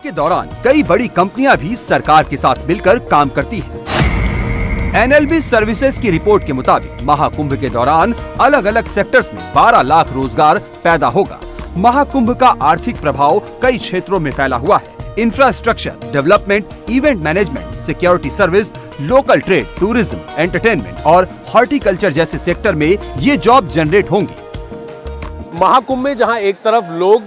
के दौरान कई बड़ी कंपनियां भी सरकार के साथ मिलकर काम करती हैं। एनएलबी सर्विसेज की रिपोर्ट के मुताबिक महाकुंभ के दौरान अलग अलग सेक्टर्स में 12 लाख रोजगार पैदा होगा। महाकुंभ का आर्थिक प्रभाव कई क्षेत्रों में फैला हुआ है। Infrastructure, development, event management, security service, local trade, tourism, entertainment और हॉर्टिकल्चर जैसे सेक्टर में ये जॉब जनरेट होंगी। महाकुंभ में जहां एक तरफ लोग,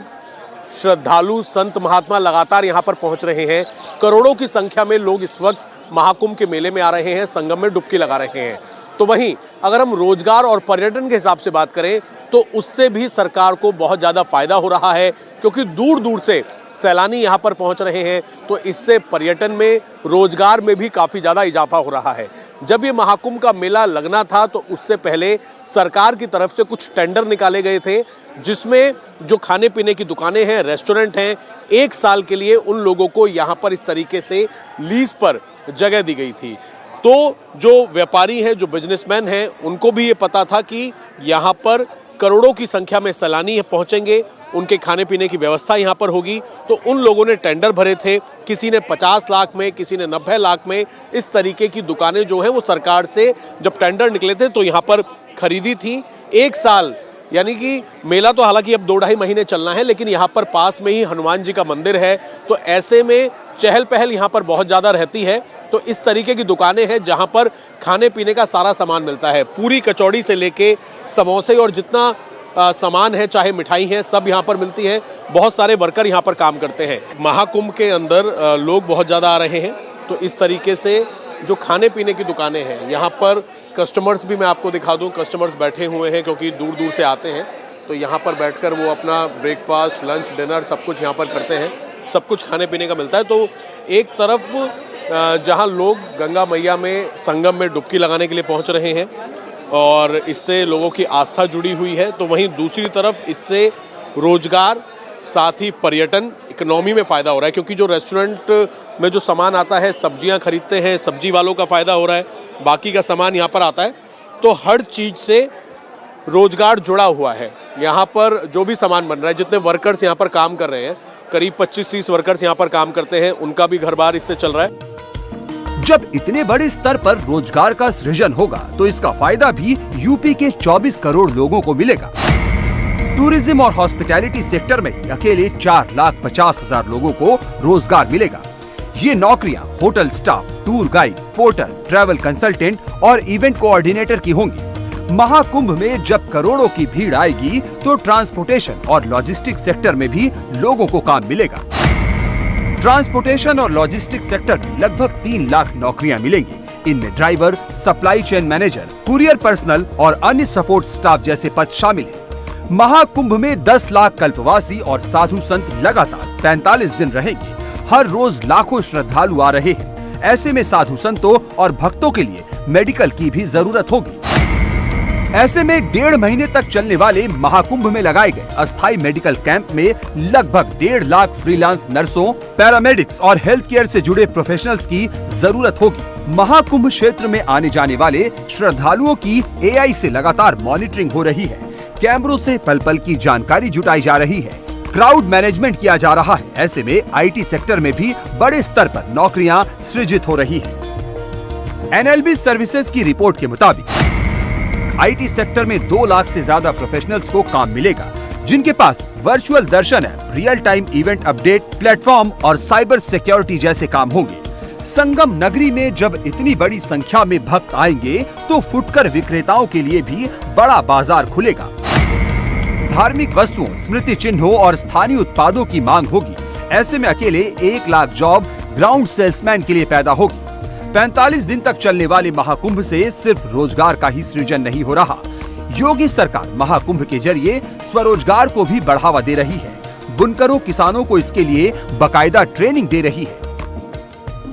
श्रद्धालु, संत महात्मा लगातार यहां पर पहुंच रहे हैं, करोड़ों की संख्या में लोग इस वक्त महाकुंभ के मेले में आ रहे हैं, संगम में डुबकी लगा रहे हैं, तो वहीं अगर हम रोजगार और पर्यटन के हिसाब से बात करें तो उससे भी सरकार को बहुत ज़्यादा फायदा हो रहा है, क्योंकि दूर दूर से सैलानी यहाँ पर पहुँच रहे हैं, तो इससे पर्यटन में, रोजगार में भी काफ़ी ज़्यादा इजाफा हो रहा है। जब ये महाकुंभ का मेला लगना था तो उससे पहले सरकार की तरफ से कुछ टेंडर निकाले गए थे, जिसमें जो खाने पीने की दुकानें हैं, रेस्टोरेंट हैं, 1 साल के लिए उन लोगों को यहाँ पर इस तरीके से लीज पर जगह दी गई थी। तो जो व्यापारी हैं, जो बिजनेसमैन हैं, उनको भी ये पता था कि यहाँ पर करोड़ों की संख्या में सैलानी पहुँचेंगे, उनके खाने पीने की व्यवस्था यहाँ पर होगी, तो उन लोगों ने टेंडर भरे थे। किसी ने 50 लाख में, किसी ने 90 लाख में, इस तरीके की दुकानें जो हैं वो सरकार से जब टेंडर निकले थे तो यहाँ पर खरीदी थी। 1 साल यानी कि मेला तो हालांकि अब 2-2.5 महीने चलना है, लेकिन यहाँ पर पास में ही हनुमान जी का मंदिर है, तो ऐसे में चहल पहल यहाँ पर बहुत ज़्यादा रहती है। तो इस तरीके की दुकानें हैं जहाँ पर खाने पीने का सारा सामान मिलता है, पूरी कचौड़ी से लेके समोसे और जितना सामान है, चाहे मिठाई है, सब यहाँ पर मिलती है। बहुत सारे वर्कर यहाँ पर काम करते हैं। महाकुंभ के अंदर लोग बहुत ज़्यादा आ रहे हैं, तो इस तरीके से जो खाने पीने की दुकानें हैं, यहाँ पर कस्टमर्स भी मैं आपको दिखा दूँ, कस्टमर्स बैठे हुए हैं, क्योंकि दूर दूर से आते हैं, तो यहाँ पर बैठकर वो अपना ब्रेकफास्ट, लंच, डिनर सब कुछ यहाँ पर करते हैं। सब कुछ खाने पीने का मिलता है। तो एक तरफ जहाँ लोग गंगा मैया में, संगम में डुबकी लगाने के लिए पहुँच रहे हैं और इससे लोगों की आस्था जुड़ी हुई है, तो वहीं दूसरी तरफ इससे रोजगार, साथ ही पर्यटन, इकोनॉमी में फ़ायदा हो रहा है, क्योंकि जो रेस्टोरेंट में जो सामान आता है, सब्जियां खरीदते हैं, सब्जी वालों का फ़ायदा हो रहा है, बाकी का सामान यहाँ पर आता है, तो हर चीज़ से रोजगार जुड़ा हुआ है। यहाँ पर जो भी सामान बन रहा है, जितने वर्कर्स यहाँ पर काम कर रहे हैं, करीब 25-30 वर्कर्स यहाँ पर काम करते हैं, उनका भी घर बार इससे चल रहा है। जब इतने बड़े स्तर पर रोजगार का सृजन होगा तो इसका फायदा भी यूपी के 24 करोड़ लोगों को मिलेगा। टूरिज्म और हॉस्पिटैलिटी सेक्टर में अकेले 4,50,000 लोगों को रोजगार मिलेगा। ये नौकरियां hotel staff, tour guide, porter, travel consultant और इवेंट कोऑर्डिनेटर की होंगी। महाकुंभ में जब करोड़ों की भीड़ आएगी तो ट्रांसपोर्टेशन और लॉजिस्टिक सेक्टर में भी लोगों को काम मिलेगा। ट्रांसपोर्टेशन और लॉजिस्टिक सेक्टर में लगभग 3 लाख नौकरियां मिलेंगी। इनमें driver, supply chain manager, courier personal और अन्य सपोर्ट स्टाफ जैसे पद शामिल हैं। महाकुंभ में 10 लाख कल्पवासी और साधु संत लगातार 45 दिन रहेंगे। हर रोज लाखों श्रद्धालु आ रहे हैं। ऐसे में साधु संतों और भक्तों के लिए मेडिकल की भी जरूरत होगी। ऐसे में 1.5 महीने तक चलने वाले महाकुंभ में लगाए गए अस्थायी मेडिकल कैंप में लगभग 1.5 लाख फ्रीलांस नर्सों, पैरामेडिक्स और हेल्थ केयर से जुड़े प्रोफेशनल्स की जरूरत होगी। महाकुंभ क्षेत्र में आने जाने वाले श्रद्धालुओं की AI से लगातार मॉनिटरिंग हो रही है। कैमरों से पल पल की जानकारी जुटाई जा रही है। क्राउड मैनेजमेंट किया जा रहा है। ऐसे में IT सेक्टर में भी बड़े स्तर पर नौकरियां सृजित हो रही है। एनएलबी सर्विसेज की रिपोर्ट के मुताबिक IT सेक्टर में 2 लाख से ज्यादा प्रोफेशनल्स को काम मिलेगा, जिनके पास वर्चुअल दर्शन app, real time event update platform और साइबर सिक्योरिटी जैसे काम होंगे। संगम नगरी में जब इतनी बड़ी संख्या में भक्त आएंगे तो फुटकर विक्रेताओं के लिए भी बड़ा बाजार खुलेगा। धार्मिक वस्तुओं, स्मृति चिन्हों और स्थानीय उत्पादों की मांग होगी। ऐसे में अकेले 1 लाख जॉब ग्राउंड सेल्समैन के लिए पैदा होगी। 45 दिन तक चलने वाले महाकुंभ से सिर्फ रोजगार का ही सृजन नहीं हो रहा। योगी सरकार महाकुंभ के जरिए स्वरोजगार को भी बढ़ावा दे रही है। बुनकरों, किसानों को इसके लिए बाकायदा ट्रेनिंग दे रही है।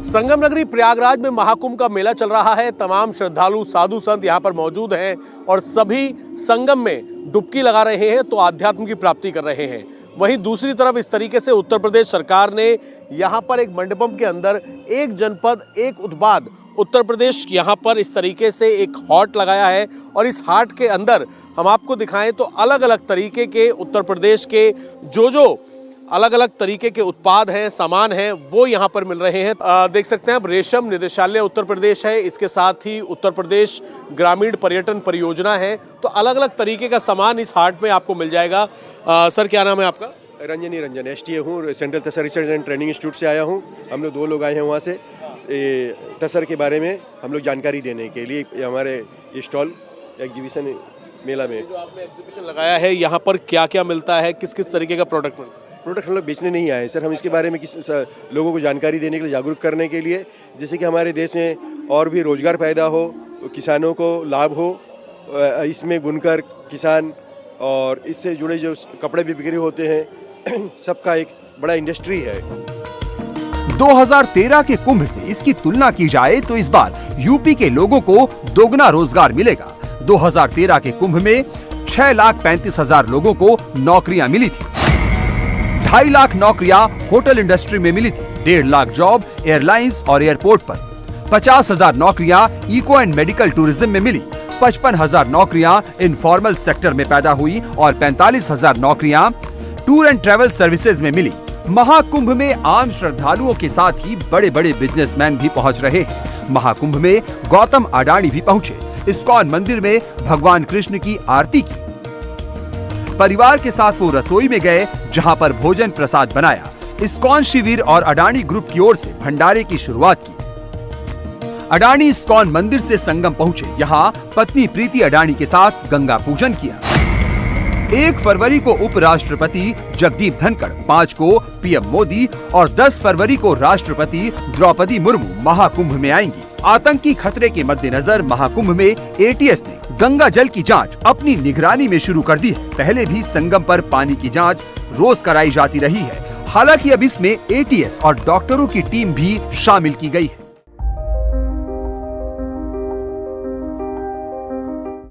संगम नगरी प्रयागराज में महाकुंभ का मेला चल रहा है। तमाम श्रद्धालु, साधु संत यहाँ पर मौजूद हैं और सभी संगम में डुबकी लगा रहे हैं, तो आध्यात्म की प्राप्ति कर रहे हैं। वहीं दूसरी तरफ इस तरीके से उत्तर प्रदेश सरकार ने यहाँ पर एक मंडपम के अंदर एक जनपद एक उत्पाद उत्तर प्रदेश यहाँ पर इस तरीके से एक हाट लगाया है, और इस हाट के अंदर हम आपको दिखाएं तो अलग अलग तरीके के उत्तर प्रदेश के जो अलग अलग तरीके के उत्पाद हैं, सामान हैं, वो यहाँ पर मिल रहे हैं। देख सकते हैं आप, रेशम निदेशालय उत्तर प्रदेश है, इसके साथ ही उत्तर प्रदेश ग्रामीण पर्यटन परियोजना है। तो अलग अलग तरीके का सामान इस हाट में आपको मिल जाएगा। सर, क्या नाम है आपका? रंजन एसटीए हूँ, central Tasar research and training institute से आया हूँ। हम लोग 2 लोग आए हैं वहाँ से। तसर के बारे में हम लोग जानकारी देने के लिए हमारे स्टॉल एग्जीबिशन मेला में जो आपने एग्जीबिशन लगाया है, यहाँ पर क्या क्या मिलता है, किस किस तरीके का प्रोडक्ट मिलता है? प्रोडक्ट हम लोग बेचने नहीं आए सर, हम इसके बारे में लोगों को जानकारी देने के लिए, जागरूक करने के लिए, जिससे कि हमारे देश में और भी रोजगार पैदा हो, किसानों को लाभ हो। इसमें बुनकर किसान और इससे जुड़े जो कपड़े भी बिक्री होते हैं सबका एक बड़ा इंडस्ट्री है। 2013 के कुंभ से इसकी तुलना की जाए तो इस बार यूपी के लोगों को दोगुना रोजगार मिलेगा। 2013 के कुंभ में 6,35,000 लोगों को नौकरियां मिली थी। 2.5 लाख नौकरियां होटल इंडस्ट्री में मिली थी। 1.5 लाख जॉब एयरलाइंस और एयरपोर्ट पर। 50,000 नौकरियां इको एंड मेडिकल टूरिज्म में मिली। 55,000 नौकरियां इनफॉर्मल सेक्टर में पैदा हुई और 45,000 नौकरियां टूर एंड ट्रेवल सर्विसेज में मिली। महाकुंभ में आम श्रद्धालुओं के साथ ही बड़े बड़े बिजनेसमैन भी पहुंच रहे हैं। महाकुंभ में गौतम अडानी भी पहुंचे। इस्कॉन मंदिर में भगवान कृष्ण की आरती की। परिवार के साथ वो रसोई में गए, जहां पर भोजन प्रसाद बनाया। इस्कॉन शिविर और अडानी ग्रुप की ओर से भंडारे की शुरुआत की। अडानी इस्कॉन मंदिर से संगम पहुंचे। यहाँ पत्नी प्रीति अडानी के साथ गंगा पूजन किया। 1 फरवरी को उपराष्ट्रपति जगदीप धनखड़, 5 को पीएम मोदी और 10 फरवरी को राष्ट्रपति द्रौपदी मुर्मू महाकुंभ में आएंगी। आतंकी खतरे के मद्देनजर महाकुंभ में एटीएस ने गंगा जल की जांच अपनी निगरानी में शुरू कर दी है। पहले भी संगम पर पानी की जांच रोज कराई जाती रही है। हालांकि अब इसमें एटीएस और डॉक्टरों की टीम भी शामिल की गई है।